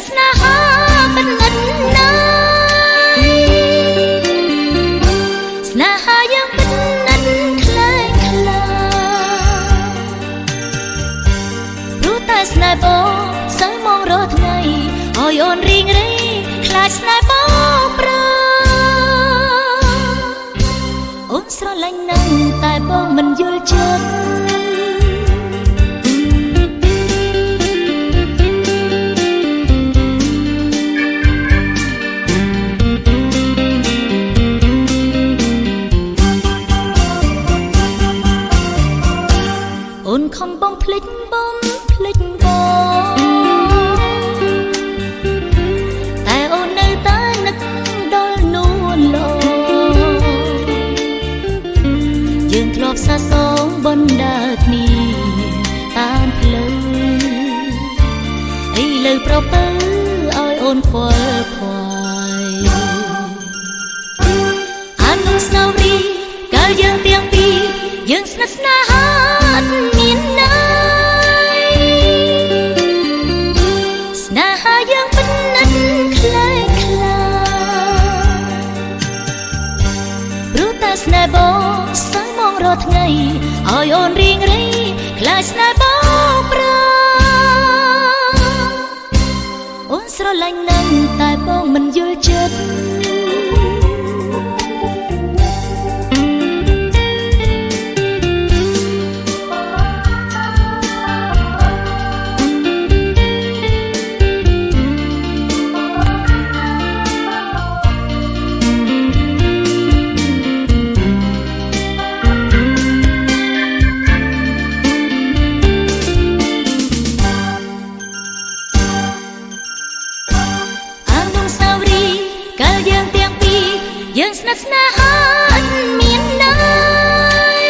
ស្នេហាមិននិតណាយស្នេហាយើងមិននិតខ្លាំងខ្លាព្រោះតែស្នេហ៍បងសើមងរាល់ថ្ងៃឲ្យអូនរីងរៃខ្លាចស្នេហ៍បងប្រើអូនស្រឡាញ់ណាស់តែបងមិនយល់ចិត្តអូនខំបងភ្លេចបងភ្លេចបងតែអូននៅតែនឹកដល់នួនលោយើងធ្លាប់សាសងបណ្ដើគ្នាតាមផ្លូវឥឡូវប្រពើឲ្យអូនខ្វល់ខ្វាយអនុស្សាវរីយ៍កាលយើងទាំងពីរយើងស្និទ្ធស្នាលមានណាយស្នេហាយើងពិតណាស់ខ្លាំងខ្លាព្រោះតែស្នេហ៍បងសើមងរាល់ថ្ងៃឲ្យអូនរីងរៃខ្លាចស្នេហ៍បងប្រើអូនស្រឡាញ់ណាស់តែបងមិនយល់ចិត្តយើងស្និទ្ធស្នាលមានណាយ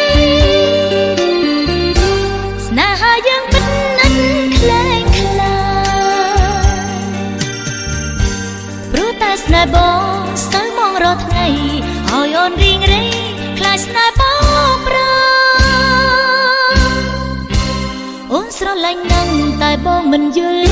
ស្នេហាយើងពិតណាស់ខ្លាំងខ្លាព្រោះតែស្នេហ៍បងសើមងរាល់ថ្ងៃឲ្យអូនរីងរៃខ្លាចស្នេហ៍បងប្រើអូនស្រឡាញ់ណាស់តែបងមិនយល់